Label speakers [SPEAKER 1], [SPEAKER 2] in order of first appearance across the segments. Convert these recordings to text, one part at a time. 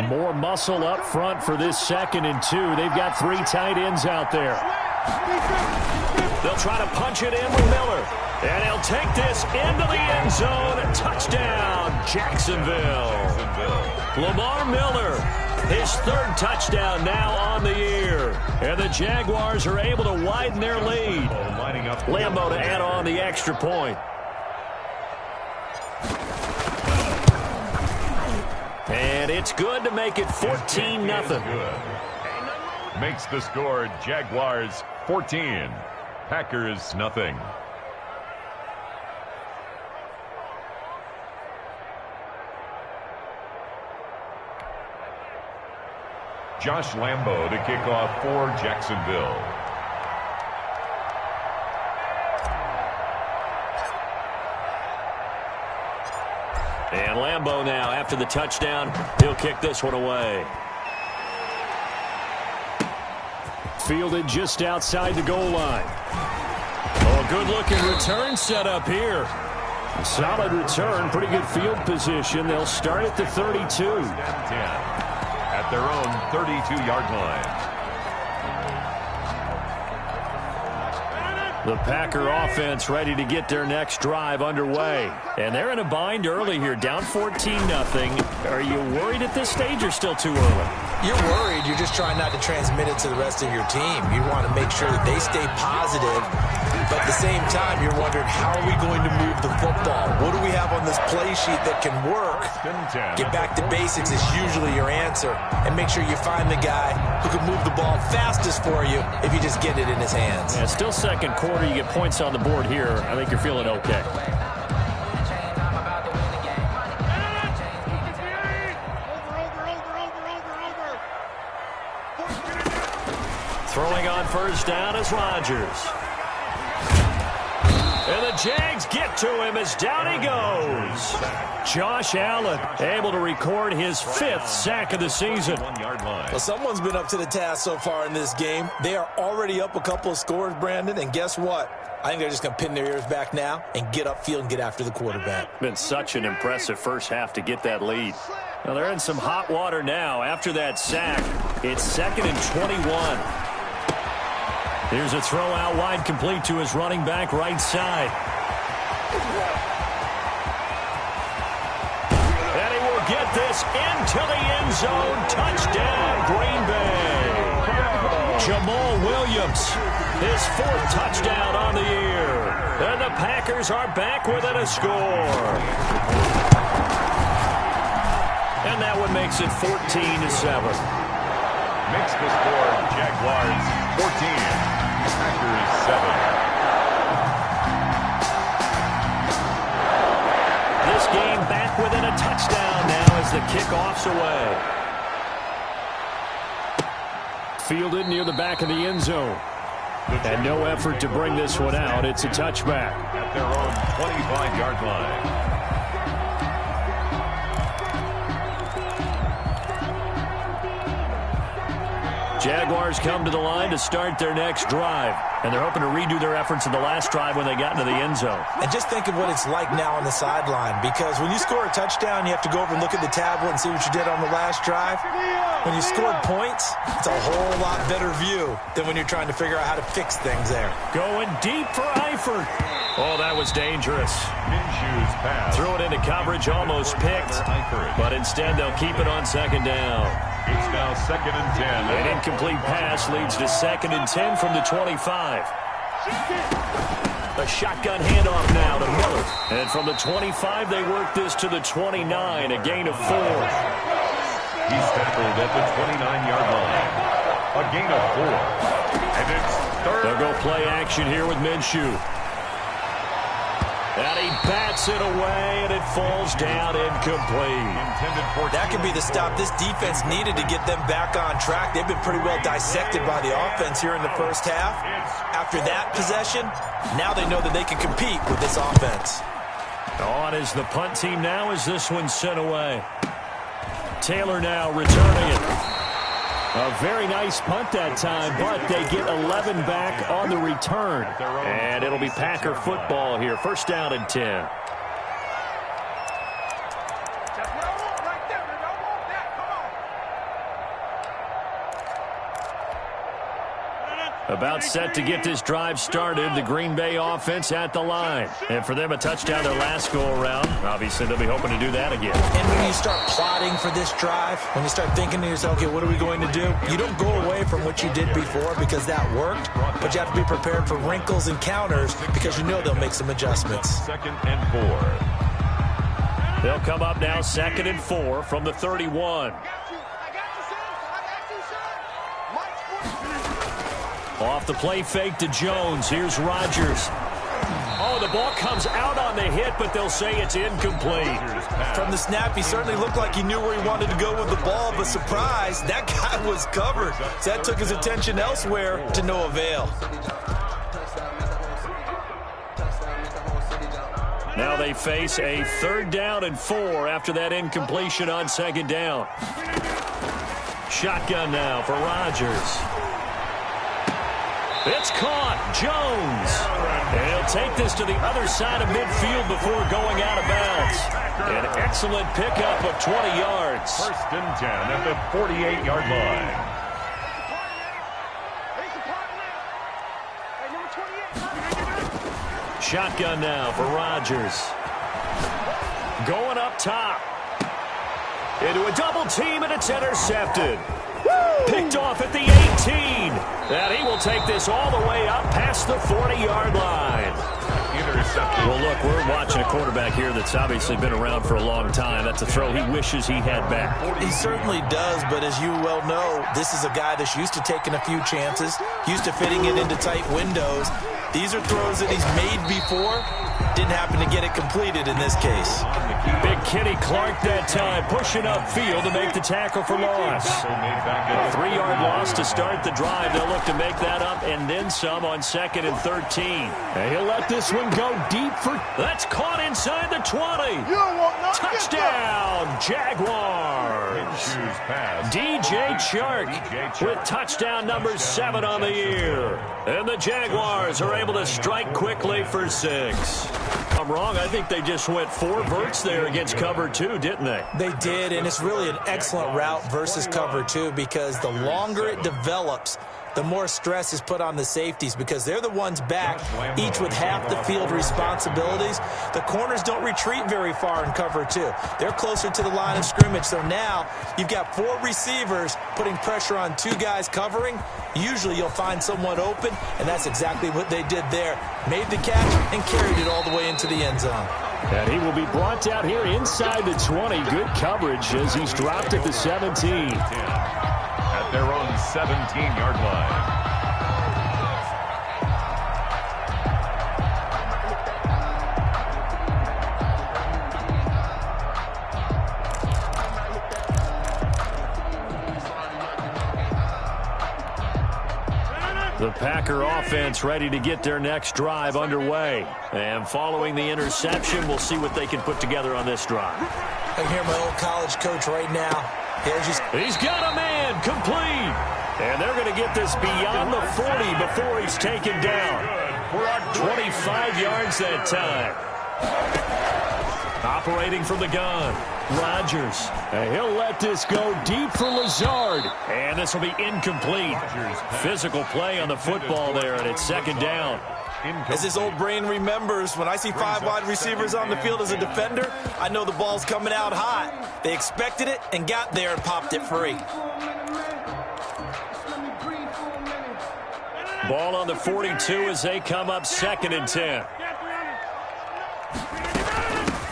[SPEAKER 1] More muscle up front for this 2nd and 2. They've got 3 tight ends out there. They'll try to punch it in with Miller. And he'll take this into the end zone. Touchdown, Jacksonville. Lamar Miller, his 3rd touchdown now on the year. And the Jaguars are able to widen their lead. Lambo to add on the extra point. And it's good to make it 14-0.
[SPEAKER 2] Makes the score Jaguars 14, Packers nothing. Josh Lambo to kick off for Jacksonville.
[SPEAKER 1] And Lambo now, after the touchdown, he'll kick this one away. Fielded just outside the goal line. Oh, good-looking return set up here. Solid return, pretty good field position. They'll start at the 32.
[SPEAKER 2] At their own 32-yard line.
[SPEAKER 1] The Packer offense ready to get their next drive underway. And they're in a bind early here, down 14-0. Are you worried at this stage or still too early?
[SPEAKER 3] You're worried. You're just trying not to transmit it to the rest of your team. You want to make sure that they stay positive. But at the same time, you're wondering, how are we going to move the football? What do we have on this play sheet that can work? Get back to basics is usually your answer. And make sure you find the guy who can move the ball fastest for you if you just get it in his hands.
[SPEAKER 1] Yeah, still 2nd quarter. You get points on the board here. I think you're feeling okay. Throwing on 1st down is Rodgers. And the Jags get to him as down he goes. Josh Allen able to record his 5th sack of the season.
[SPEAKER 3] Well, someone's been up to the task so far in this game. They are already up a couple of scores, Brandon, and guess what? I think they're just going to pin their ears back now and get upfield and get after the quarterback.
[SPEAKER 1] Been such an impressive first half to get that lead. Now they're in some hot water now after that sack. It's 2nd and 21. Here's a throw out wide, complete to his running back right side. And he will get this into the end zone. Touchdown, Green Bay. Jamal Williams, his 4th touchdown on the year. And the Packers are back within a score. And that one makes it 14-7.
[SPEAKER 2] Makes the score Jaguars 14. Packers 7.
[SPEAKER 1] This game back within a touchdown now as the kickoff's away. Fielded near the back of the end zone. And no effort to bring this one out. It's a touchback.
[SPEAKER 2] At their own 25-yard line.
[SPEAKER 1] Jaguars come to the line to start their next drive. And they're hoping to redo their efforts in the last drive when they got into the end zone.
[SPEAKER 3] And just think of what it's like now on the sideline. Because when you score a touchdown, you have to go over and look at the tablet and see what you did on the last drive. When you scored points, it's a whole lot better view than when you're trying to figure out how to fix things there.
[SPEAKER 1] Going deep for Eifert. Oh, that was dangerous.
[SPEAKER 2] Minshew's pass.
[SPEAKER 1] Threw it into coverage, almost picked. But instead, they'll keep it on 2nd down.
[SPEAKER 2] It's now 2nd and 10.
[SPEAKER 1] An incomplete pass leads to 2nd and 10 from the 25. A shotgun handoff now to Miller. And from the 25, they work this to the 29, a gain of 4.
[SPEAKER 2] He's tackled at the 29-yard line. A gain of 4. And it's 3rd.
[SPEAKER 1] They'll go play action here with Minshew. And he bats it away, and it falls down incomplete.
[SPEAKER 3] That could be the stop this defense needed to get them back on track. They've been pretty well dissected by the offense here in the first half. After that possession, now they know that they can compete with this offense.
[SPEAKER 1] On is the punt team now as this one's sent away. Taylor now returning it. A very nice punt that time, but they get 11 back on the return. And it'll be Packer football here. 1st down and 10. About set to get this drive started. The Green Bay offense at the line. And for them, a touchdown their last go-around. Obviously, they'll be hoping to do that again.
[SPEAKER 3] And when you start plotting for this drive, when you start thinking to yourself, okay, what are we going to do? You don't go away from what you did before because that worked, but you have to be prepared for wrinkles and counters because you know they'll make some adjustments.
[SPEAKER 2] 2nd and 4.
[SPEAKER 1] They'll come up now 2nd and 4 from the 31. Off the play fake to Jones. Here's Rodgers. Oh, the ball comes out on the hit, but they'll say it's incomplete.
[SPEAKER 3] From the snap, he certainly looked like he knew where he wanted to go with the ball, but surprise, that guy was covered. So that took his attention elsewhere to no avail.
[SPEAKER 1] Now they face a 3rd down and 4 after that incompletion on 2nd down. Shotgun now for Rodgers. It's caught. Jones. And he'll take this to the other side of midfield before going out of bounds. An excellent pickup of 20 yards.
[SPEAKER 2] 1st and 10 at the 48-yard line.
[SPEAKER 1] Shotgun now for Rodgers. Going up top. Into a double team, and it's intercepted. Picked off at the 18. And he will take this all the way up past the 40-yard line.
[SPEAKER 2] Intercepted.
[SPEAKER 1] Well, look, we're watching a quarterback here that's obviously been around for a long time. That's a throw he wishes he had back.
[SPEAKER 3] He certainly does, but as you well know, this is a guy that's used to taking a few chances, used to fitting it into tight windows. These are throws that he's made before. Didn't happen to get it completed in this case.
[SPEAKER 1] Big Kenny Clark that time, pushing upfield to make the tackle for loss. A 3-yard loss to start the drive. They'll look to make that up and then some on 2nd and 13. And he'll let this one go deep for... That's caught inside the 20. Touchdown, Jaguars. DJ Chark with touchdown number 7 on the year. And the Jaguars are able to strike quickly for 6. I'm wrong. I think they just went 4 verts there against cover 2, didn't they?
[SPEAKER 3] They did, and it's really an excellent route versus cover 2 because the longer it develops, the more stress is put on the safeties because they're the ones back, each with half the field responsibilities. The corners don't retreat very far in cover 2. They're closer to the line of scrimmage. So now you've got 4 receivers putting pressure on 2 guys covering. Usually you'll find someone open, and that's exactly what they did there. Made the catch and carried it all the way into the end zone.
[SPEAKER 1] And he will be brought down here inside the 20. Good coverage as he's dropped at the 17.
[SPEAKER 2] At their own 17-yard line.
[SPEAKER 1] The Packer offense ready to get their next drive underway. And following the interception, we'll see what they can put together on this drive.
[SPEAKER 3] I hear my old college coach right now.
[SPEAKER 1] He's got a man complete. And they're going to get this beyond the 40 before he's taken down. 25 yards that time. Operating from the gun. Rodgers. And he'll let this go deep for Lazard. And this will be incomplete. Physical play on the football there, and it's 2nd down.
[SPEAKER 3] As his old brain remembers, when I see 5 wide receivers on the field as a defender, I know the ball's coming out hot. They expected it and got there and popped it free.
[SPEAKER 1] Ball on the 42 as they come up 2nd and 10.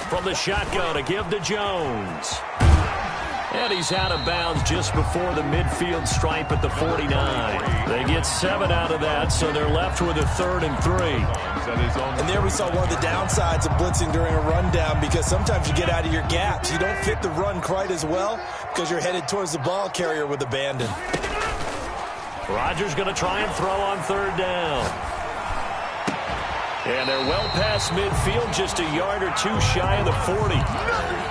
[SPEAKER 1] From the shotgun to give to Jones. And he's out of bounds just before the midfield stripe at the 49. They get 7 out of that, so they're left with a 3rd and 3.
[SPEAKER 3] And there we saw one of the downsides of blitzing during a rundown because sometimes you get out of your gaps. You don't fit the run quite as well because you're headed towards the ball carrier with abandon.
[SPEAKER 1] Rodgers going to try and throw on 3rd down. And they're well past midfield, just a yard or 2 shy of the 40.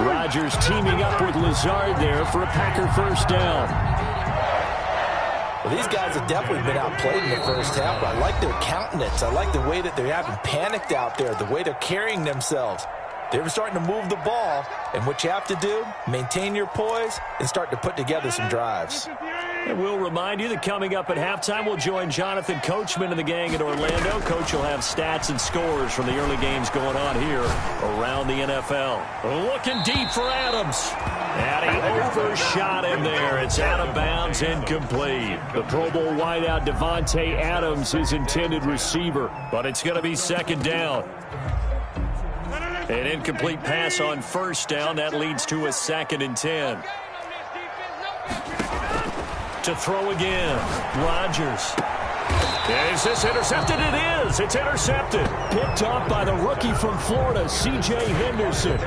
[SPEAKER 1] Rodgers teaming up with Lazard there for a Packer 1st down.
[SPEAKER 3] Well, these guys have definitely been outplayed in the first half, but I like their countenance. I like the way that they haven't panicked out there, the way they're carrying themselves. They're starting to move the ball, and what you have to do, maintain your poise and start to put together some drives.
[SPEAKER 1] And we'll remind you that coming up at halftime, we'll join Jonathan Coachman and the gang in Orlando. Coach will have stats and scores from the early games going on here around the NFL. Looking deep for Adams. And he overshot him there. It's out of bounds, incomplete. The Pro Bowl wideout Devontae Adams, his intended receiver. But it's going to be second down. An incomplete pass on first down. That leads to a 2nd and 10. To throw again, Rodgers. Is this intercepted? It is. It's intercepted. Picked off by the rookie from Florida, C.J. Henderson.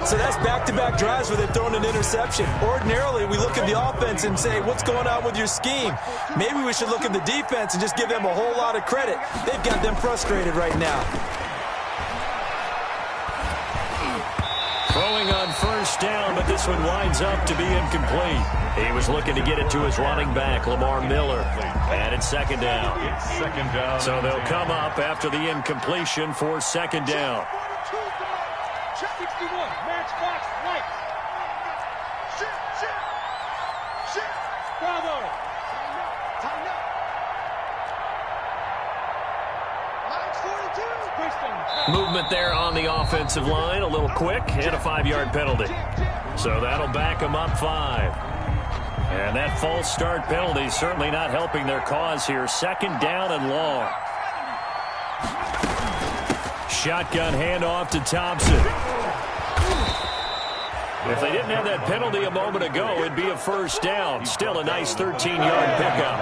[SPEAKER 3] So that's back-to-back drives where they've thrown an interception. Ordinarily, we look at the offense and say, what's going on with your scheme? Maybe we should look at the defense and just give them a whole lot of credit. They've got them frustrated right now.
[SPEAKER 1] Throwing on first down, but this one winds up to be incomplete. He was looking to get it to his running back, Lamar Miller. And it's second down. So they'll come up after the incompletion for second down.
[SPEAKER 4] 61, match box, right. Shit. Bravo. Time up.
[SPEAKER 1] Movement there on the offensive line, a little quick, and a 5-yard penalty. So that'll back them up 5. And that false start penalty certainly not helping their cause here. Second down and long. Shotgun handoff to Thompson. If they didn't have that penalty a moment ago, it'd be a first down. Still a nice 13-yard pickup.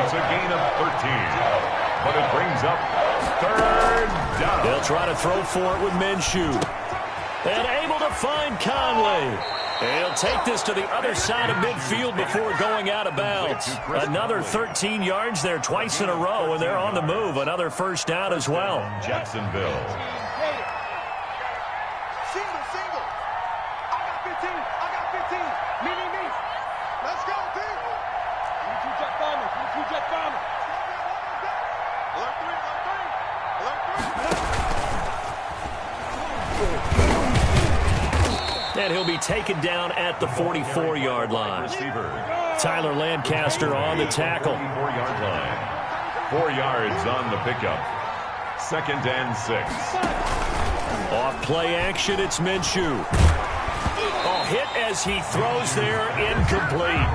[SPEAKER 2] It's a gain of 13. But it brings up third down.
[SPEAKER 1] They'll try to throw for it with Minshew. And able to find Conley. He'll take this to the other side of midfield before going out of bounds. Another 13 yards there twice in a row, and they're on the move. Another first down as well.
[SPEAKER 2] Jacksonville.
[SPEAKER 4] Single. I got 15. Me. Let's go, team. You jet bombers. Alert 3.
[SPEAKER 1] And he'll be taken down at the 44-yard line. Tyler Lancaster on the tackle.
[SPEAKER 2] 44-yard line. 4 yards on the pickup. 2nd and 6.
[SPEAKER 1] Off play action, it's Minshew. Hit as he throws there, incomplete.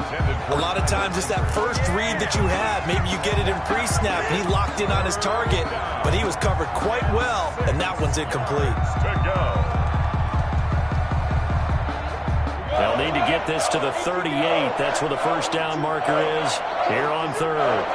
[SPEAKER 3] A lot of times it's that first read that you have. Maybe you get it in pre-snap, and he locked in on his target, but he was covered quite well, and that one's incomplete.
[SPEAKER 1] They'll need to get this to the 38. That's where the first down marker is here on third.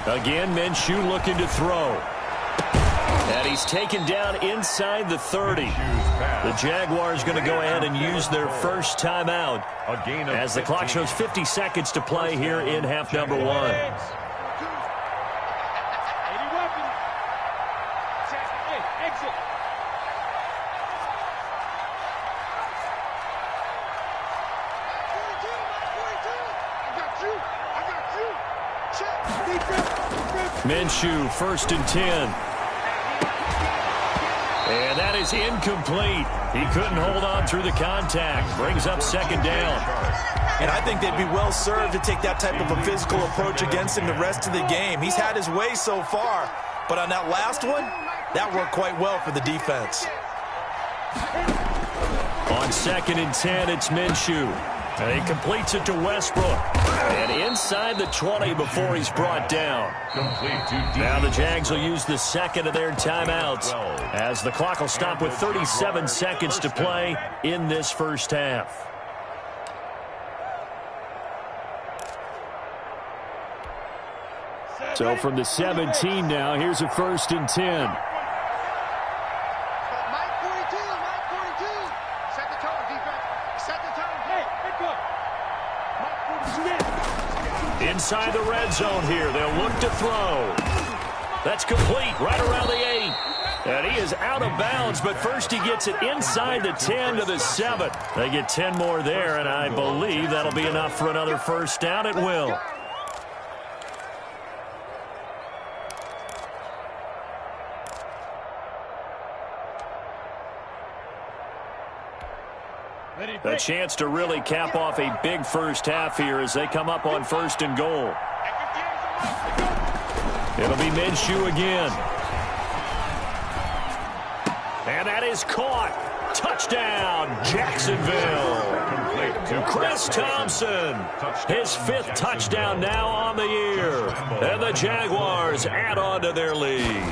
[SPEAKER 1] Again, Minshew looking to throw. And he's taken down inside the 30. The Jaguars going to go ahead and use their first timeout as the clock shows 50 seconds to play here in half number 1. Minshew, 1st and 10. And that is incomplete. He couldn't hold on through the contact. Brings up second down.
[SPEAKER 3] And I think they'd be well served to take that type of a physical approach against him the rest of the game. He's had his way so far, but on that last one, that worked quite well for the defense.
[SPEAKER 1] On 2nd and 10, it's Minshew. And he completes it to Westbrook. And inside the 20 before he's brought down. Now the Jags will use the second of their timeouts as the clock will stop with 37 seconds to play in this first half. So from the 17 now, here's a 1st and 10. Inside the red zone here. They'll look to throw. That's complete right around the 8. And he is out of bounds, but first he gets it inside the 10 to the 7. They get 10 more there, and I believe that'll be enough for another first down. It will. A chance to really cap off a big first half here as they come up on 1st and goal. It'll be Minshew again. And that is caught. Touchdown, Jacksonville. Chris Thompson, his 5th touchdown now on the year. And the Jaguars add on to their lead.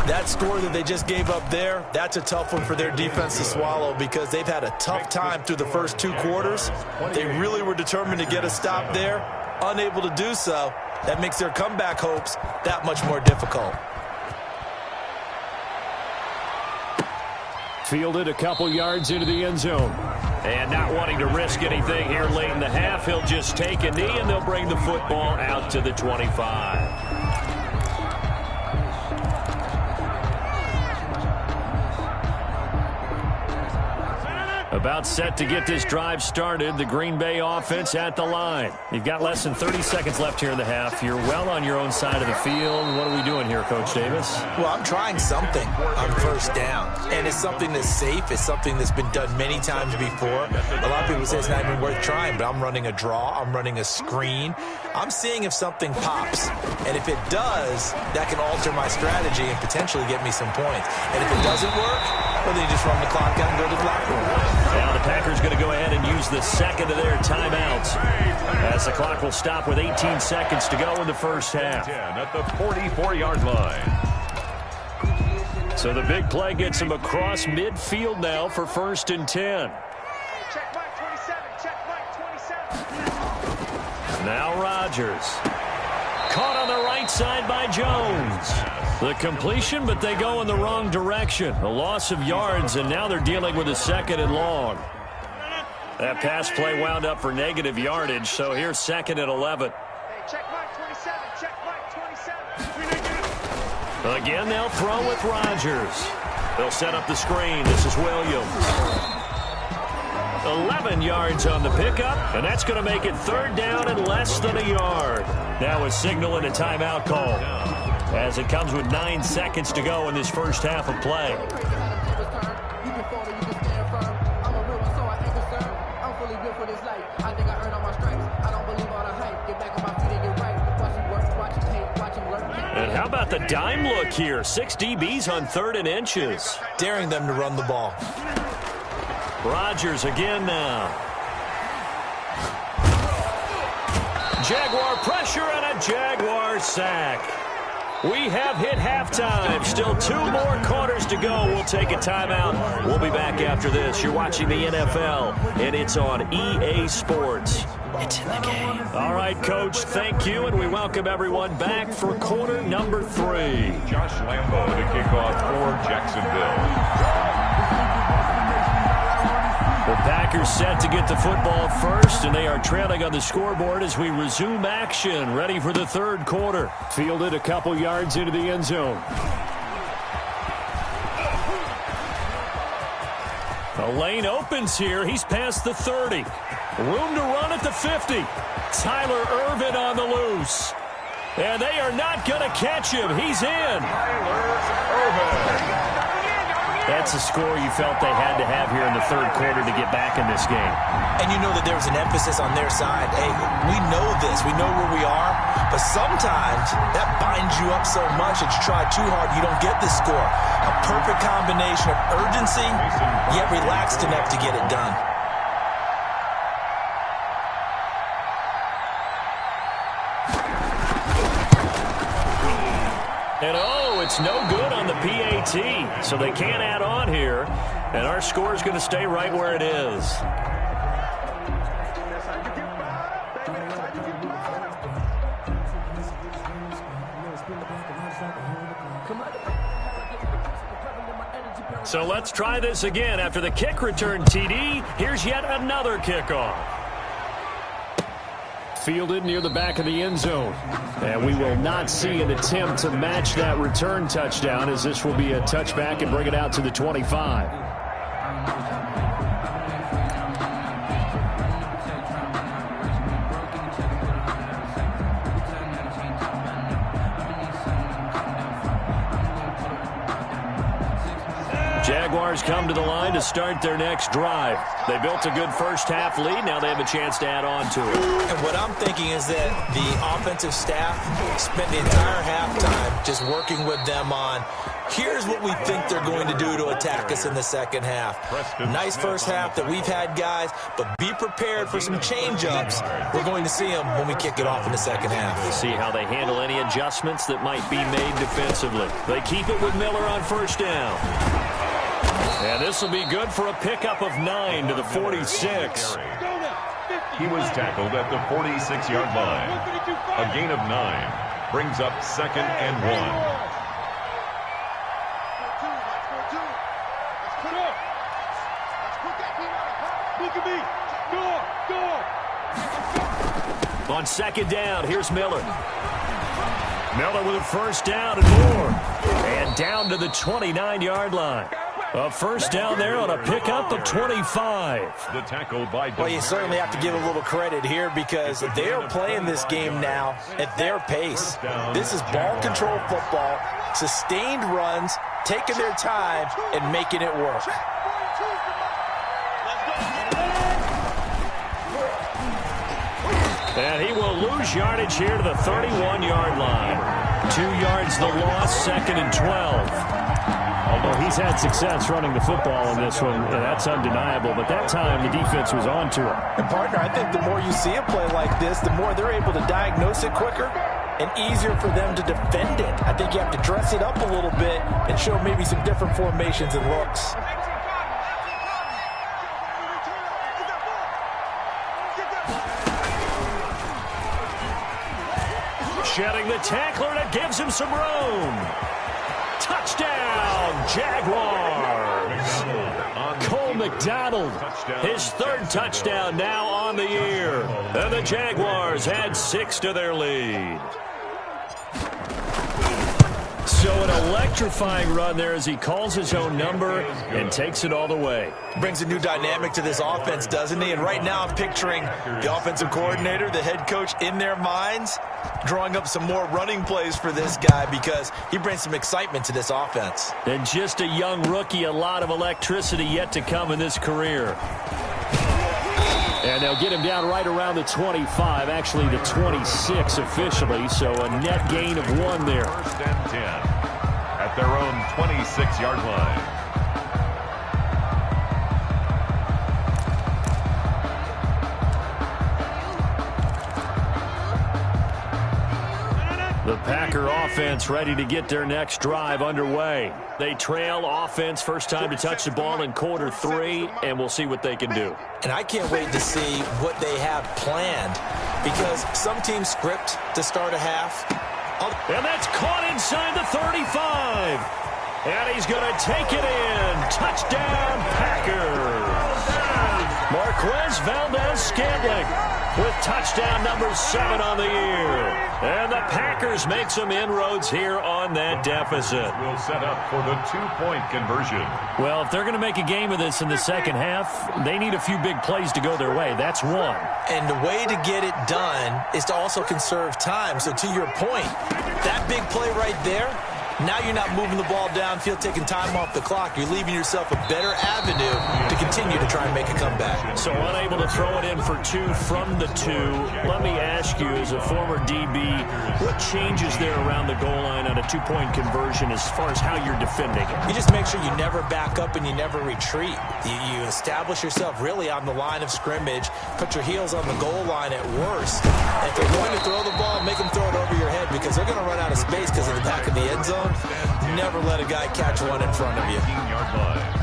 [SPEAKER 3] That score that they just gave up there, that's a tough one for their defense to swallow because they've had a tough time through the first 2 quarters. They really were determined to get a stop there, unable to do so. That makes their comeback hopes that much more difficult.
[SPEAKER 1] Fielded a couple yards into the end zone. And not wanting to risk anything here late in the half, he'll just take a knee and they'll bring the football out to the 25. About set to get this drive started. The Green Bay offense at the line. You've got less than 30 seconds left here in the half. You're well on your own side of the field. What are we doing here, Coach Davis?
[SPEAKER 3] Well, I'm trying something on 1st down. And it's something that's safe. It's something that's been done many times before. A lot of people say it's not even worth trying, but I'm running a draw. I'm running a screen. I'm seeing if something pops. And if it does, that can alter my strategy and potentially get me some points. And if it doesn't work, well, then you just run the clock out and go to the locker room.
[SPEAKER 1] Now the Packers going to go ahead and use the second of their timeouts as the clock will stop with 18 seconds to go in the first half.
[SPEAKER 2] 10 at the 44-yard line.
[SPEAKER 1] So the big play gets him across midfield now for 1st and 10.
[SPEAKER 4] Check Mike 27. Check Mike 27.
[SPEAKER 1] Now Rodgers. Caught on the right side by Jones. The completion, but they go in the wrong direction. A loss of yards, and now they're dealing with a 2nd and long. That pass play wound up for negative yardage, so here's 2nd and 11.
[SPEAKER 4] Hey, check Mike 27. Check Mike 27.
[SPEAKER 1] Again, they'll throw with Rodgers. They'll set up the screen. This is Williams. 11 yards on the pickup, and that's going to make it 3rd down and less than a yard. Now a signal and a timeout call, as it comes with 9 seconds to go in this first half of play. And how about the dime look here? 6 DBs on 3rd and inches.
[SPEAKER 3] Daring them to run the ball.
[SPEAKER 1] Rodgers again now. Jaguar pressure and a Jaguar sack. We have hit halftime. Still 2 more quarters to go. We'll take a timeout. We'll be back after this. You're watching the NFL, and it's on EA Sports. It's in the game. All right, Coach, thank you, and we welcome everyone back for quarter number 3.
[SPEAKER 2] Josh Lambo to kick off for Jacksonville.
[SPEAKER 1] The Packers set to get the football first, and they are trailing on the scoreboard as we resume action, ready for the 3rd quarter. Fielded a couple yards into the end zone. A lane opens here. He's past the 30. Room to run at the 50. Tyler Ervin on the loose. And they are not going to catch him. He's in.
[SPEAKER 2] Tyler Ervin.
[SPEAKER 1] That's a score you felt they had to have here in the 3rd quarter to get back in this game.
[SPEAKER 3] And you know that there was an emphasis on their side. Hey, we know this. We know where we are. But sometimes that binds you up so much that you try too hard, you don't get the score. A perfect combination of urgency, yet relaxed enough to get it done.
[SPEAKER 1] And it's no good on the PAT, so they can't add on here, and our score is going to stay right where it is. So let's try this again. After the kick return TD, here's yet another kickoff. Fielded near the back of the end zone. And we will not see an attempt to match that return touchdown, as this will be a touchback and bring it out to the 25. Jaguars come to the line to start their next drive. They built a good first-half lead. Now they have a chance to add on to it.
[SPEAKER 3] And what I'm thinking is that the offensive staff spent the entire halftime just working with them on, here's what we think they're going to do to attack us in the second half. Nice first half that we've had, guys, but be prepared for some change-ups. We're going to see them when we kick it off in the second half.
[SPEAKER 1] We'll see how they handle any adjustments that might be made defensively. They keep it with Miller on first down. And this will be good for a pickup of 9 to the 46.
[SPEAKER 2] He was tackled at the 46-yard line. A gain of 9 brings up 2nd and 1.
[SPEAKER 1] On second down, here's Miller. Miller with a first down and more. And down to the 29-yard line. A first down there on a pickup of 25.
[SPEAKER 2] The tackle by
[SPEAKER 3] Well, you certainly have to give a little credit here because they are playing this game now at their pace. This is ball control football, sustained runs, taking their time, and making it work.
[SPEAKER 1] And he will lose yardage here to the 31-yard line. 2 yards the loss, 2nd and 12. Although he's had success running the football in this one, and that's undeniable. But that time, the defense was on to him.
[SPEAKER 3] And, partner, I think the more you see a play like this, the more they're able to diagnose it quicker and easier for them to defend it. I think you have to dress it up a little bit and show maybe some different formations and looks.
[SPEAKER 1] Shedding the tackler, and it gives him some room. Touchdown, Jaguars. Cole McDonald, his 3rd touchdown now on the year. And the Jaguars add 6 to their lead. So an electrifying run there as he calls his own number and takes it all the way.
[SPEAKER 3] Brings a new dynamic to this offense, doesn't he? And right now I'm picturing the offensive coordinator, the head coach in their minds, drawing up some more running plays for this guy because he brings some excitement to this offense.
[SPEAKER 1] And just a young rookie, a lot of electricity yet to come in this career. And they'll get him down right around the 25, actually the 26 officially, so a net gain of 1 there.
[SPEAKER 2] 1st and 10 at their own 26-yard line.
[SPEAKER 1] The Packer offense ready to get their next drive underway. They trail offense, first time to touch the ball in quarter 3, and we'll see what they can do.
[SPEAKER 3] And I can't wait to see what they have planned because some teams script to start a half.
[SPEAKER 1] And that's caught inside the 35. And he's going to take it in. Touchdown, Packers. Marquez Valdez-Scantling with touchdown number 7 on the year. And the Packers make some inroads here on that deficit.
[SPEAKER 2] Will set up for the 2-point conversion.
[SPEAKER 1] Well, if they're going to make a game of this in the second half, they need a few big plays to go their way. That's one.
[SPEAKER 3] And the way to get it done is to also conserve time. So to your point, that big play right there, now you're not moving the ball downfield, taking time off the clock. You're leaving yourself a better avenue to continue to try and make a comeback.
[SPEAKER 1] So unable to throw it in for 2 from the 2. Let me ask you, as a former DB, what changes there around the goal line on a 2-point conversion as far as how you're defending it?
[SPEAKER 3] You just make sure you never back up and you never retreat. You establish yourself really on the line of scrimmage, put your heels on the goal line at worst. If they're going to throw the ball, make them throw it over your head because they're going to run out of space because of the back of the end zone. Never let a guy catch one in front of you.
[SPEAKER 2] 15-yard line.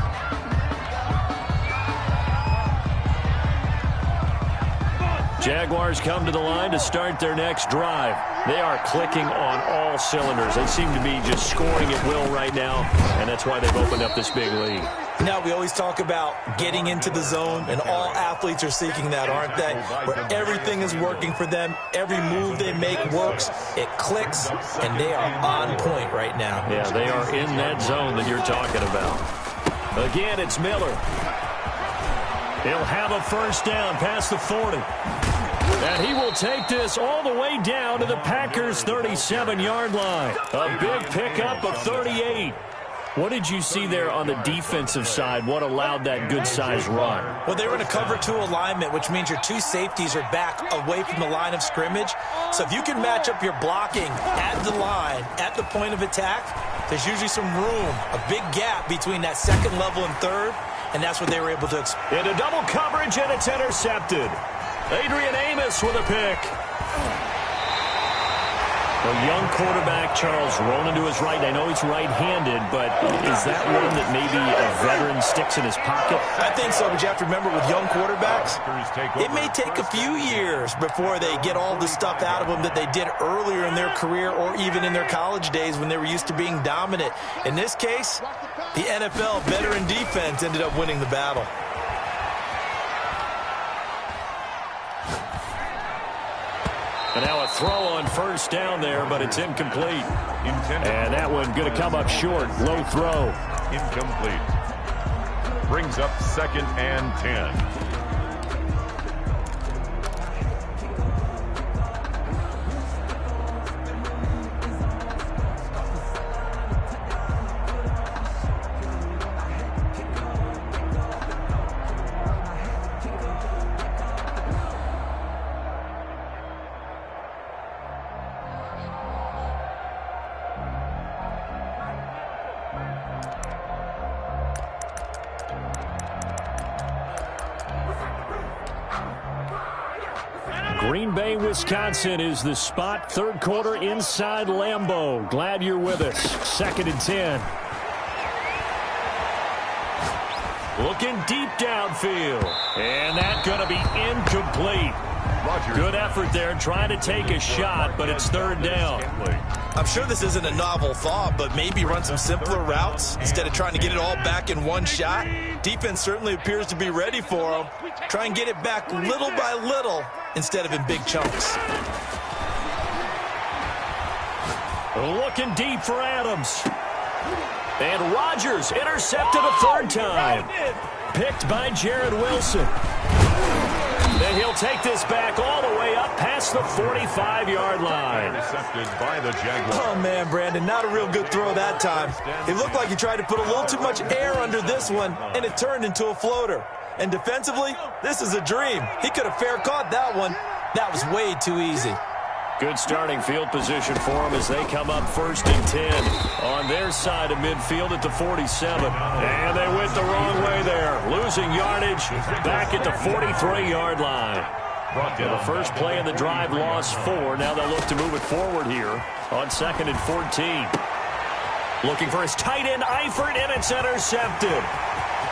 [SPEAKER 1] Jaguars come to the line to start their next drive. They are clicking on all cylinders. They seem to be just scoring at will right now, and that's why they've opened up this big lead.
[SPEAKER 3] Now, we always talk about getting into the zone, and all athletes are seeking that, aren't they? Where everything is working for them, every move they make works, it clicks, and they are on point right now.
[SPEAKER 1] Yeah, they are in that zone that you're talking about. Again, it's Miller. He'll have a first down past the 40. And he will take this all the way down to the Packers' 37-yard line. A big pickup of 38. What did you see there on the defensive side? What allowed that good-sized run?
[SPEAKER 3] Well, they were in a cover 2 alignment, which means your 2 safeties are back away from the line of scrimmage. So if you can match up your blocking at the line, at the point of attack, there's usually some room, a big gap between that second level and third, and that's what they were able to exploit.
[SPEAKER 1] Into double coverage, and it's intercepted. Adrian Amos with a pick. A young quarterback, Charles, rolling to his right. I know he's right-handed, but is that one that maybe a veteran sticks in his pocket?
[SPEAKER 3] I think so, but you have to remember with young quarterbacks, it may take a few years before they get all the stuff out of them that they did earlier in their career or even in their college days when they were used to being dominant. In this case, the NFL veteran defense ended up winning the battle.
[SPEAKER 1] And now a throw on first down there, but it's incomplete. And that one going to come up short. Low throw.
[SPEAKER 2] Incomplete. Brings up 2nd and 10.
[SPEAKER 1] Green Bay, Wisconsin is the spot. Third quarter inside Lambeau. Glad you're with us. 2nd and 10. Looking deep downfield. And that's going to be incomplete. Good effort there trying to take a shot, but it's 3rd down.
[SPEAKER 3] I'm sure this isn't a novel thought, but maybe run some simpler routes instead of trying to get it all back in one shot. Defense certainly appears to be ready for them. Try and get it back little by little instead of in big chunks.
[SPEAKER 1] Looking deep for Adams. And Rodgers intercepted a 3rd time. Picked by Jared Wilson. And he'll take this back all the way up past the 45-yard line.
[SPEAKER 2] Intercepted by the Jaguar.
[SPEAKER 3] Oh, man, Brandon, not a real good throw that time. It looked like he tried to put a little too much air under this one, and it turned into a floater. And defensively, this is a dream. He could have fair caught that one. That was way too easy.
[SPEAKER 1] Good starting field position for them as they come up 1st and 10 on their side of midfield at the 47. And they went the wrong way there. Losing yardage back at the 43-yard line. The first play of the drive lost 4. Now they'll look to move it forward here on 2nd and 14. Looking for his tight end, Eifert, and it's intercepted.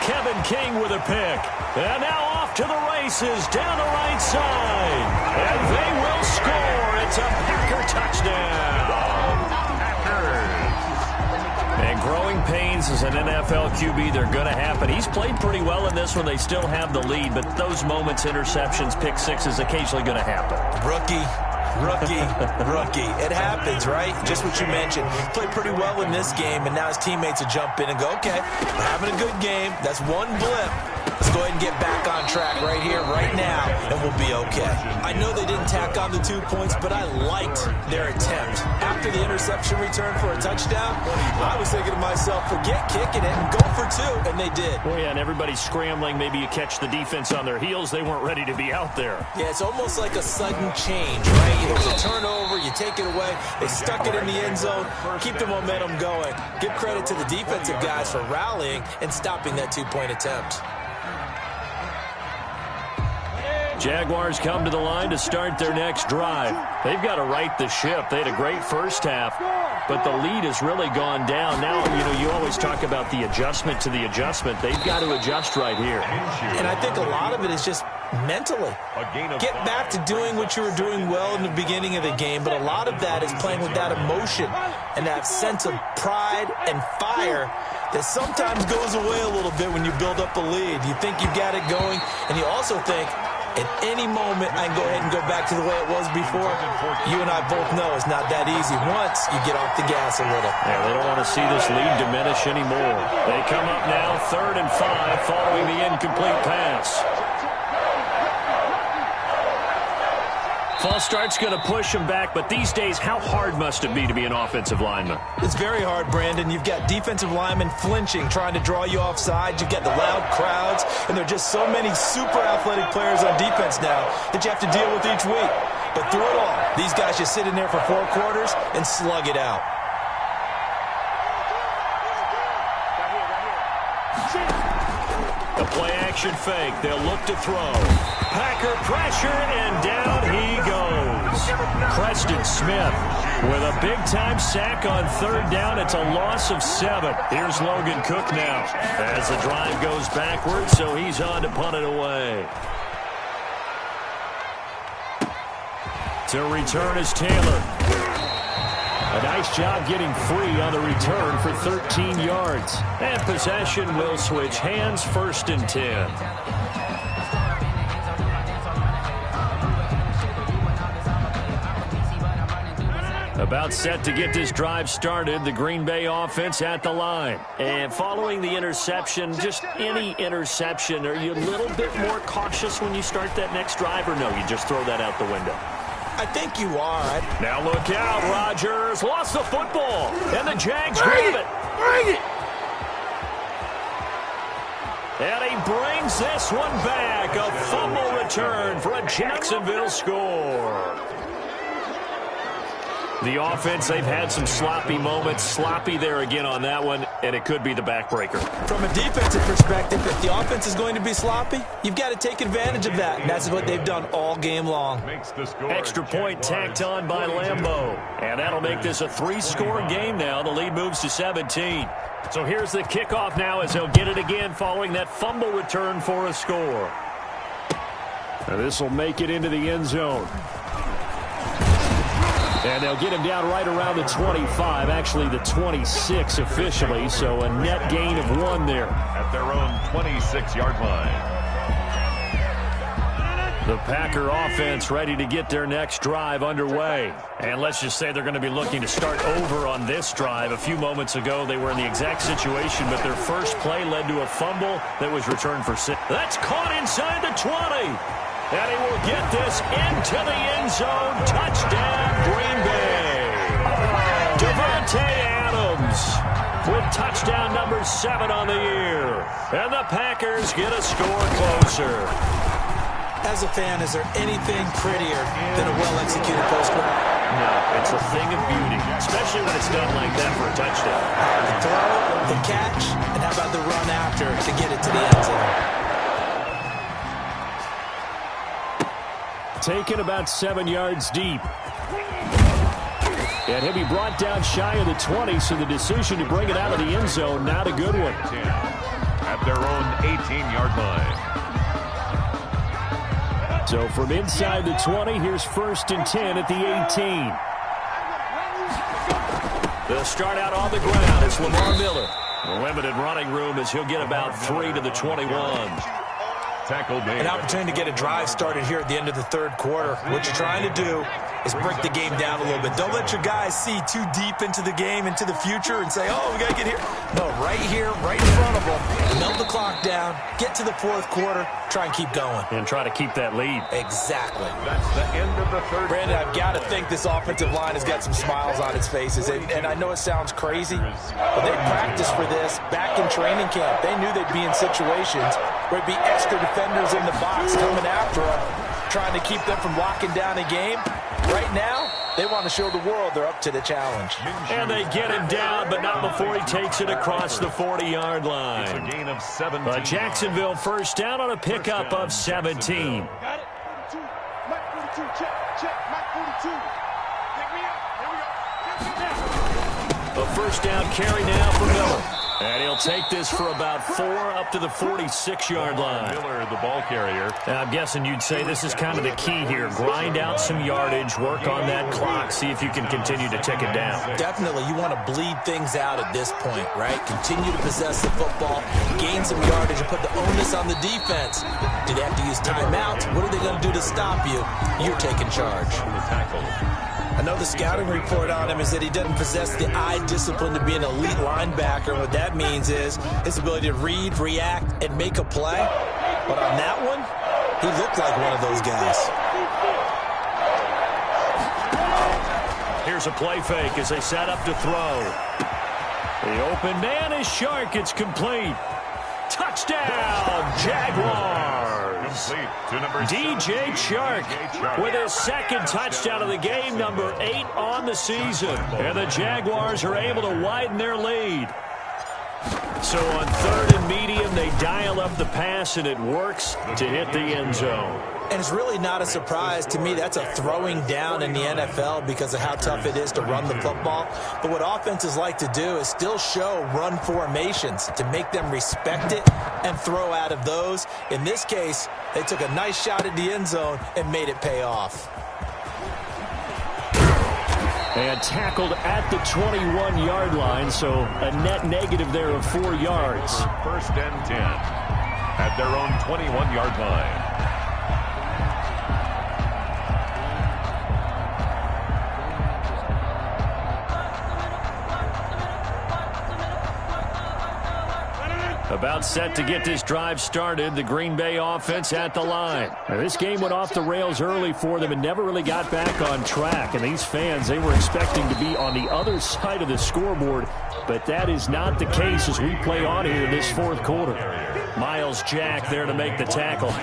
[SPEAKER 1] Kevin King with a pick. And now off to the races down the right side. And they will score. It's a Packer touchdown. Packers. And growing pains as an NFL QB, they're going to happen. He's played pretty well in this one. They still have the lead, but those moments, interceptions, pick sixes, occasionally going to happen.
[SPEAKER 3] Rookie. It happens, right? Just what you mentioned. Played pretty well in this game, and now his teammates will jump in and go, okay, we're having a good game. That's one blip. Let's go ahead and get back on track right here, right now, and we'll be okay. I know they didn't tack on the 2 points, but I liked their attempt. After the interception return for a touchdown, I was thinking to myself, forget kicking it and go for 2, and they did.
[SPEAKER 1] Well, yeah, and everybody's scrambling. Maybe you catch the defense on their heels. They weren't ready to be out there.
[SPEAKER 3] Yeah, it's almost like a sudden change, right? It was a turnover, you take it away, they stuck it in the end zone, keep the momentum going. Give credit to the defensive guys for rallying and stopping that 2-point attempt.
[SPEAKER 1] Jaguars come to the line to start their next drive. They've got to right the ship. They had a great first half, but the lead has really gone down. Now, you always talk about the adjustment to the adjustment. They've got to adjust right here.
[SPEAKER 3] And I think a lot of it is just mentally. Get back to doing what you were doing well in the beginning of the game, but a lot of that is playing with that emotion and that sense of pride and fire that sometimes goes away a little bit when you build up a lead. You think you've got it going, and you also think, at any moment, I can go ahead and go back to the way it was before. You and I both know it's not that easy once you get off the gas a little.
[SPEAKER 1] Yeah, they don't want to see this lead diminish anymore. They come up now 3rd and 5 following the incomplete pass. False start's going to push him back, but these days, how hard must it be to be an offensive lineman?
[SPEAKER 3] It's very hard, Brandon. You've got defensive linemen flinching, trying to draw you offside. You've got the loud crowds, and there are just so many super athletic players on defense now that you have to deal with each week. But through it all, these guys just sit in there for 4 quarters and slug it out.
[SPEAKER 1] A play-action fake. They'll look to throw. Packer pressure, and down he goes. Preston Smith with a big-time sack on 3rd down. It's a loss of 7. Here's Logan Cook now as the drive goes backwards, so he's on to punt it away. To return is Taylor. A nice job getting free on the return for 13 yards. And possession will switch hands, 1st and 10. About set to get this drive started, the Green Bay offense at the line. And following the interception, just any interception, are you a little bit more cautious when you start that next drive, or no, you just throw that out the window?
[SPEAKER 3] I think you are.
[SPEAKER 1] Now look out, Rodgers lost the football, and the Jags grab it.
[SPEAKER 3] Bring it!
[SPEAKER 1] And he brings this one back. A fumble return for a Jacksonville score. The offense, they've had some sloppy moments. Sloppy there again on that one, and it could be the backbreaker.
[SPEAKER 3] From a defensive perspective, if the offense is going to be sloppy, you've got to take advantage of that. And that's what they've done all game long.
[SPEAKER 1] Extra point tacked on by Lambeau. And that'll make this a 3-score game now. The lead moves to 17. So here's the kickoff now as they'll get it again following that fumble return for a score. Now this will make it into the end zone. And they'll get him down right around the 25, actually the 26 officially, so a net gain of 1 there.
[SPEAKER 2] At their own 26-yard line.
[SPEAKER 1] The Packer offense ready to get their next drive underway. And let's just say they're going to be looking to start over on this drive. A few moments ago, they were in the exact situation, but their first play led to a fumble that was returned for 6. That's caught inside the 20. And he will get this into the end zone. Touchdown, Green Bay. Devontae Adams with touchdown number 7 on the year. And the Packers get a score closer.
[SPEAKER 3] As a fan, is there anything prettier than a well-executed post route?
[SPEAKER 1] No, it's a thing of beauty, especially when it's done like that for a touchdown.
[SPEAKER 3] The throw, the catch, and how about the run after to get it to the end zone?
[SPEAKER 1] Taken about 7 yards deep. And he'll be brought down shy of the 20, so the decision to bring it out of the end zone, not a good one.
[SPEAKER 2] At their own 18-yard line.
[SPEAKER 1] So from inside the 20, here's 1st and 10 at the 18. They'll start out on the ground. It's Lamar Miller. Limited running room as he'll get about 3 to the 21.
[SPEAKER 2] Tackle made.
[SPEAKER 3] An opportunity to get a drive started here at the end of the 3rd quarter. What you're trying to do is break the game down a little bit. Don't let your guys see too deep into the game, into the future, and say, oh, we got to get here. No, right here, right in front of them. Melt the clock down, get to the 4th quarter, try and keep going.
[SPEAKER 1] And try to keep that lead.
[SPEAKER 3] Exactly.
[SPEAKER 2] That's the end of the 3rd.
[SPEAKER 3] Brandon, I've got to think this offensive line has got some smiles on its faces. And I know it sounds crazy, but they practiced for this back in training camp. They knew they'd be in situations where it'd be extra defenders in the box coming after them, trying to keep them from locking down a game. Right now, they want to show the world they're up to the challenge.
[SPEAKER 1] And they get him down, but not before he takes it across the 40-yard line.
[SPEAKER 2] It's a gain of 17.
[SPEAKER 1] A Jacksonville first down on a pickup of 17.
[SPEAKER 4] Got it. 42. Mike 42. Check. Mike 42. Pick me up. Here we go.
[SPEAKER 1] A first down carry now for Miller. And he'll take this for about 4 up to the 46-yard line.
[SPEAKER 2] Miller, the ball carrier.
[SPEAKER 1] Now, I'm guessing you'd say this is kind of the key here. Grind out some yardage, work on that clock, see if you can continue to tick it down.
[SPEAKER 3] Definitely, you want to bleed things out at this point, right? Continue to possess the football, gain some yardage, and put the onus on the defense. Do they have to use timeouts? What are they going to do to stop you? You're taking charge.
[SPEAKER 2] The tackle.
[SPEAKER 3] I know the scouting report on him is that he doesn't possess the eye discipline to be an elite linebacker. What that means is his ability to read, react, and make a play. But on that one, he looked like one of those guys.
[SPEAKER 1] Here's a play fake as they set up to throw. The open man is Shark. It's complete. Touchdown, Jaguars. DJ Chark with his second touchdown of the game, number 8 on the season. And the Jaguars are able to widen their lead. So on 3rd and medium, they dial up the pass, and it works to hit the end zone.
[SPEAKER 3] And it's really not a surprise to me. That's a throwing down in the NFL because of how tough it is to run the football. But what offenses like to do is still show run formations to make them respect it and throw out of those. In this case, they took a nice shot at the end zone and made it pay off.
[SPEAKER 1] And tackled at the 21-yard line, so a net negative there of 4 yards.
[SPEAKER 2] 1st and 10 at their own 21-yard line.
[SPEAKER 1] About set to get this drive started, the Green Bay offense at the line. Now, this game went off the rails early for them and never really got back on track. And these fans, they were expecting to be on the other side of the scoreboard, but that is not the case as we play on here in this 4th quarter. Miles Jack there to make the tackle.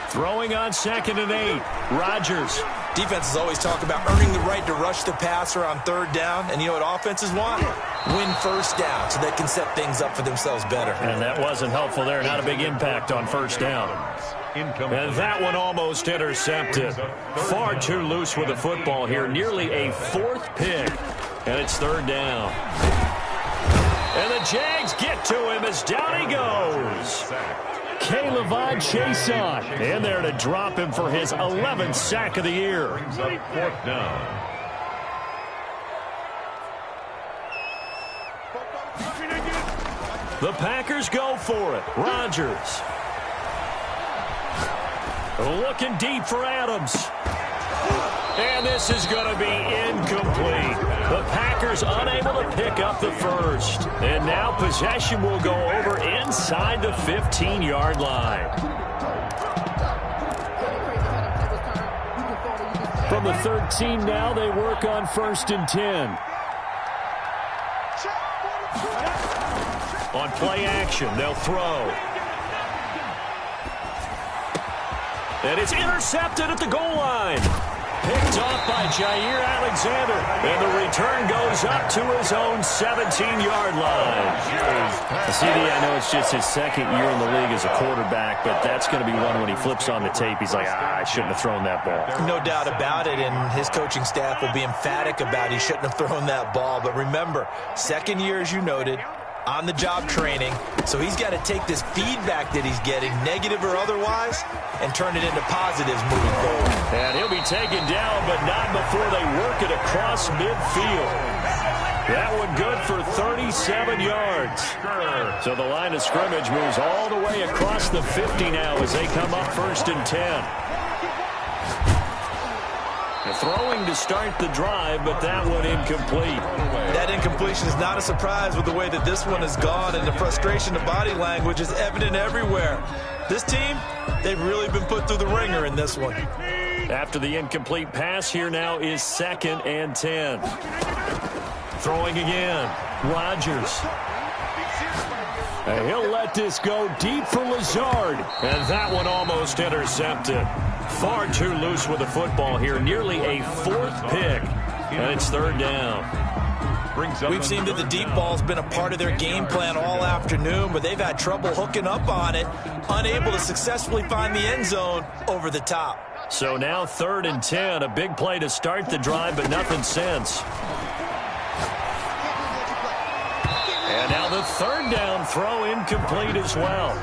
[SPEAKER 1] Throwing on 2nd and 8. Rodgers.
[SPEAKER 3] Defenses always talk about earning the right to rush the passer on 3rd down. And you know what offenses want? Win 1st down so they can set things up for themselves better.
[SPEAKER 1] And that wasn't helpful there. Not a big impact on 1st down. And that one almost intercepted. Far too loose with the football here. Nearly a 4th pick. And it's 3rd down. And the Jags get to him as down he goes. K'Lavon Chaisson in there to drop him for his 11th sack of the year.
[SPEAKER 2] 4th down.
[SPEAKER 1] The Packers go for it. Rodgers. Looking deep for Adams. And this is going to be incomplete. The Packers unable to pick up the first. And now possession will go over inside the 15-yard line. From the 13 now, they work on 1st and 10. On play action, they'll throw. And it's intercepted at the goal line. Picked off by Jair Alexander. And the return goes up to his own 17-yard line. CD, I know it's just his 2nd year in the league as a quarterback, but that's going to be one when he flips on the tape. He's like, I shouldn't have thrown that ball.
[SPEAKER 3] No doubt about it, and his coaching staff will be emphatic about he shouldn't have thrown that ball. But remember, 2nd year, as you noted, on-the-job training, so he's got to take this feedback that he's getting, negative or otherwise, and turn it into positives moving forward.
[SPEAKER 1] And he'll be taken down, but not before they work it across midfield. That one good for 37 yards. So the line of scrimmage moves all the way across the 50 now as they come up 1st and 10. Throwing to start the drive, but that one incomplete.
[SPEAKER 3] That incompletion is not a surprise with the way that this one has gone, and the frustration of body language is evident everywhere. This team, they've really been put through the ringer in this one.
[SPEAKER 1] After the incomplete pass, here now is 2nd and 10. Throwing again. Rodgers. And he'll let this go deep for Lazard. And that one almost intercepted. Far too loose with the football here. Nearly a 4th pick. And it's 3rd down.
[SPEAKER 3] We've seen that the deep ball's been a part of their game plan all afternoon, but they've had trouble hooking up on it, unable to successfully find the end zone over the top.
[SPEAKER 1] So now 3rd and 10. A big play to start the drive, but nothing since. And now the 3rd down throw incomplete as well.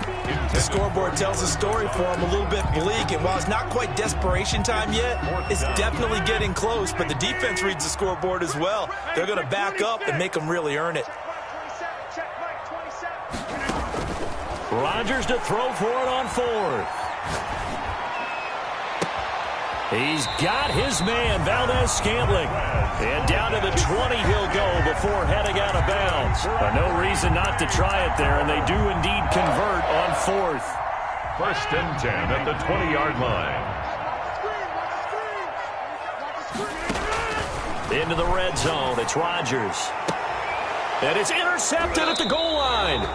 [SPEAKER 3] The scoreboard tells a story for him, a little bit bleak, and while it's not quite desperation time yet, it's definitely getting close, but the defense reads the scoreboard as well. They're going to back up and make them really earn it.
[SPEAKER 1] Rodgers to throw for it on 4th. He's got his man, Valdez-Scantling. And down to the 20 he'll go before heading out of bounds. No reason not to try it there, and they do indeed convert on 4th.
[SPEAKER 2] 1st and 10 at the 20-yard line.
[SPEAKER 1] Into the red zone. It's Rodgers. And it's intercepted at the goal line.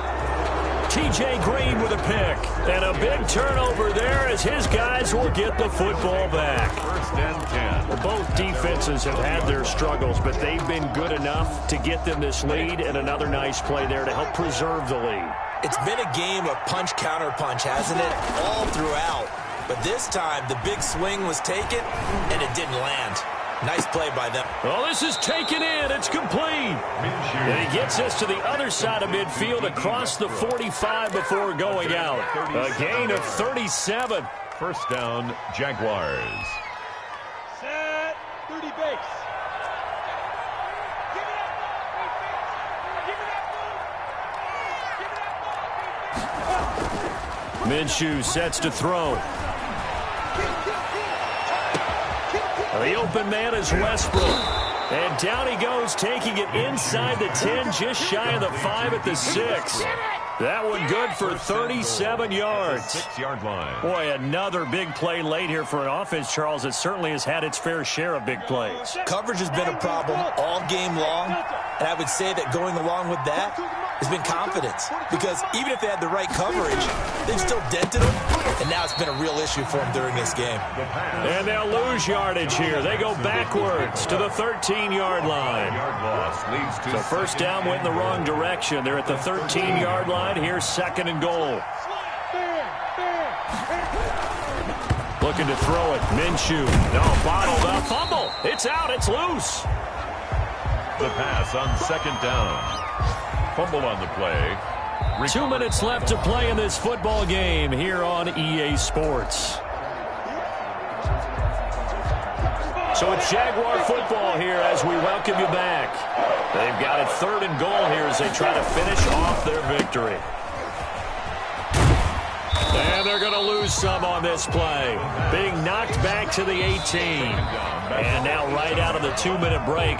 [SPEAKER 1] T.J. Green with a pick. And a big turnover there as his guys will get the football back.
[SPEAKER 2] First and 10.
[SPEAKER 1] Well, both defenses have had their struggles, but they've been good enough to get them this lead, and another nice play there to help preserve the lead.
[SPEAKER 3] It's been a game of punch-counter-punch, hasn't it? All throughout. But this time, the big swing was taken, and it didn't land. Nice play by them.
[SPEAKER 1] Well, this is taken in. It's complete. And he gets us to the other side of midfield across the 45 before going out. A gain of 37.
[SPEAKER 2] First down, Jaguars.
[SPEAKER 4] Set. 30 base. Give me that ball. Give me that ball.
[SPEAKER 1] Minshew sets to throw. The open man is Westbrook. And down he goes, taking it inside the 10, just shy of the 5 at the 6. That one good for 37 yards.
[SPEAKER 2] 6-yard line.
[SPEAKER 1] Boy, another big play late here for an offense, Charles, that certainly has had its fair share of big plays.
[SPEAKER 3] Coverage has been a problem all game long, and I would say that going along with that has been confidence. Because even if they had the right coverage, they've still dented them, and now it's been a real issue for them during this game.
[SPEAKER 1] And they'll lose yardage here. They go backwards to the 13-yard line.
[SPEAKER 2] Yard loss leads to
[SPEAKER 1] So first down went in the wrong direction. They're at the 13-yard line. Here's second and goal. Looking to throw it. Minshew. No, bottled up. Fumble. It's out. It's loose.
[SPEAKER 2] the pass on second down. Fumble on the play.
[SPEAKER 1] 2 minutes left to play in this football game here on EA Sports. So it's Jaguar football here as we welcome you back. They've got it third and goal here as they try to finish off their victory. And they're going to lose some on this play. Being knocked back to the 18. And now right out of the 2-minute break,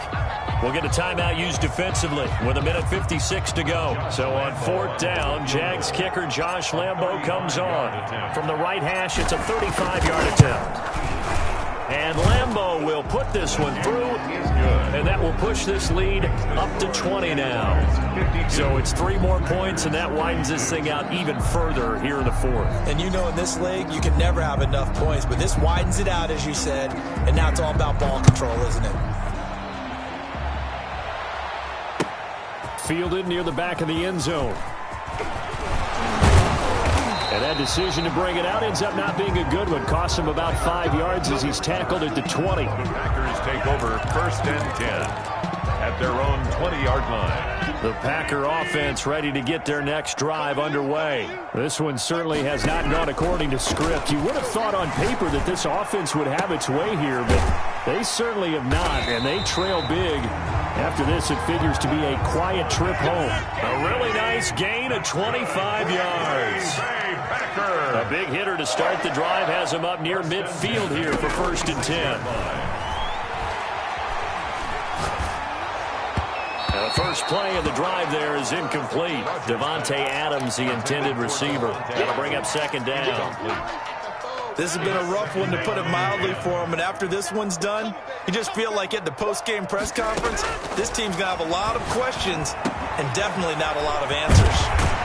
[SPEAKER 1] we'll get a timeout used defensively with 1:56 to go. So on fourth down, Jags kicker Josh Lambo comes on. From the right hash, it's a 35-yard attempt. And Lambo will put this one through, and that will push this lead up to 20 now. So it's 3 more points, and that widens this thing out even further here in the fourth.
[SPEAKER 3] And you know in this league, you can never have enough points, but this widens it out, as you said, and now it's all about ball control, isn't it?
[SPEAKER 1] Fielded near the back of the end zone. And that decision to bring it out ends up not being a good one. Costs him about 5 yards as he's tackled at the 20.
[SPEAKER 2] The Packers take over first and 10 at their own 20-yard line.
[SPEAKER 1] The Packer offense ready to get their next drive underway. This one certainly has not gone according to script. You would have thought on paper that this offense would have its way here, but they certainly have not, and they trail big. After this, it figures to be a quiet trip home. A really nice gain of 25 yards. A big hitter to start the drive has him up near midfield here for first and 10. Now the first play of the drive there is incomplete. Devontae Adams, the intended receiver. That'll bring up second down.
[SPEAKER 3] This has been a rough one, to put it mildly, for him. And after this one's done, you just feel like at the post-game press conference, this team's going to have a lot of questions and definitely not a lot of answers.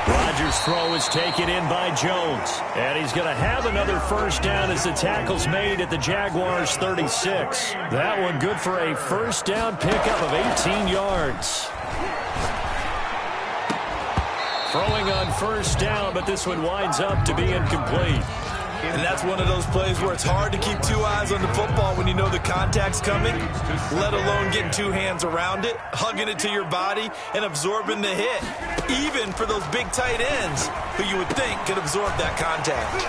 [SPEAKER 1] Rodgers' throw is taken in by Jones. And he's going to have another first down as the tackle's made at the Jaguars' 36. That one good for a first down pickup of 18 yards. Throwing on first down, but this one winds up to be incomplete.
[SPEAKER 3] And that's one of those plays where it's hard to keep 2 eyes on the football when you know the contact's coming, let alone getting 2 hands around it, hugging it to your body, and absorbing the hit, even for those big tight ends who you would think could absorb that contact.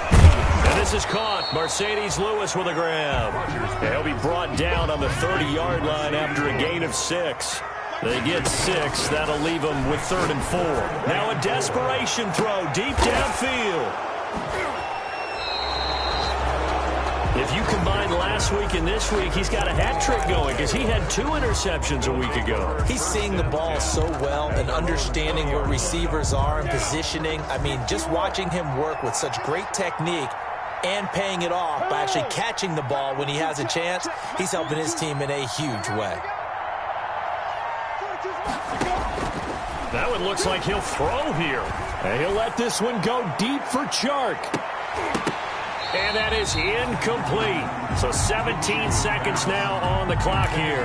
[SPEAKER 1] And this is caught. Mercedes Lewis with a grab. He'll be brought down on the 30-yard line after a gain of 6. They get 6. That'll leave them with 3rd and 4. Now a desperation throw deep downfield. If you combine last week and this week, he's got a hat trick going because he had 2 interceptions a week ago.
[SPEAKER 3] He's seeing the ball so well and understanding where receivers are and positioning. I mean, just watching him work with such great technique and paying it off by actually catching the ball when he has a chance, he's helping his team in a huge way.
[SPEAKER 1] That one looks like he'll throw here. And he'll let this one go deep for Chark. And that is incomplete. So 17 seconds now on the clock here.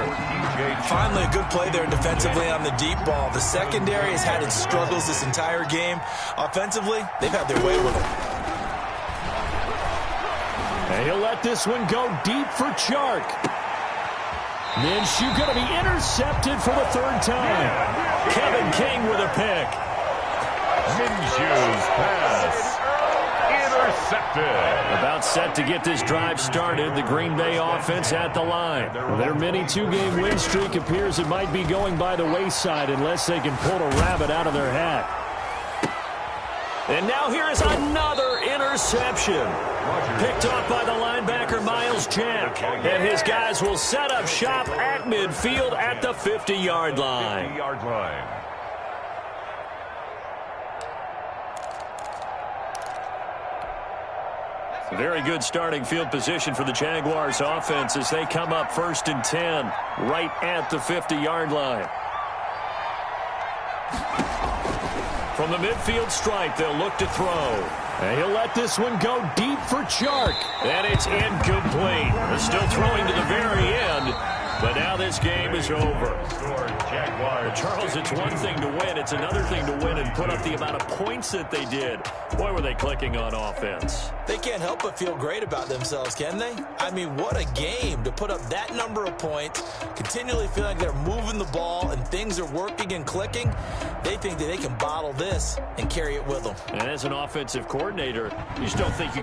[SPEAKER 3] Finally, a good play there defensively on the deep ball. The secondary has had its struggles this entire game. Offensively, they've had their way with it.
[SPEAKER 1] And he'll let this one go deep for Chark. Minshew going to be intercepted for the third time. Kevin King with a pick.
[SPEAKER 2] Minshew's pass intercepted.
[SPEAKER 1] About set to get this drive started. The Green Bay offense at the line. Their mini two-game win streak appears it might be going by the wayside unless they can pull a rabbit out of their hat. And now here is another interception. Picked off by the linebacker Miles Jack. And his guys will set up shop at midfield at the 50-yard line.
[SPEAKER 2] 50-yard line.
[SPEAKER 1] Very good starting field position for the Jaguars offense as they come up 1st and 10 right at the 50-yard line. From the midfield stripe, they'll look to throw. And he'll let this one go deep for Chark. And it's incomplete. They're still throwing to the very end. But now this game is over. Well, Charles, it's one thing to win. It's another thing to win and put up the amount of points that they did. Boy, were they clicking on offense.
[SPEAKER 3] They can't help but feel great about themselves, can they? I mean, what a game to put up that number of points, continually feeling like they're moving the ball and things are working and clicking. They think that they can bottle this and carry it with them.
[SPEAKER 1] And as an offensive coordinator, you just don't think you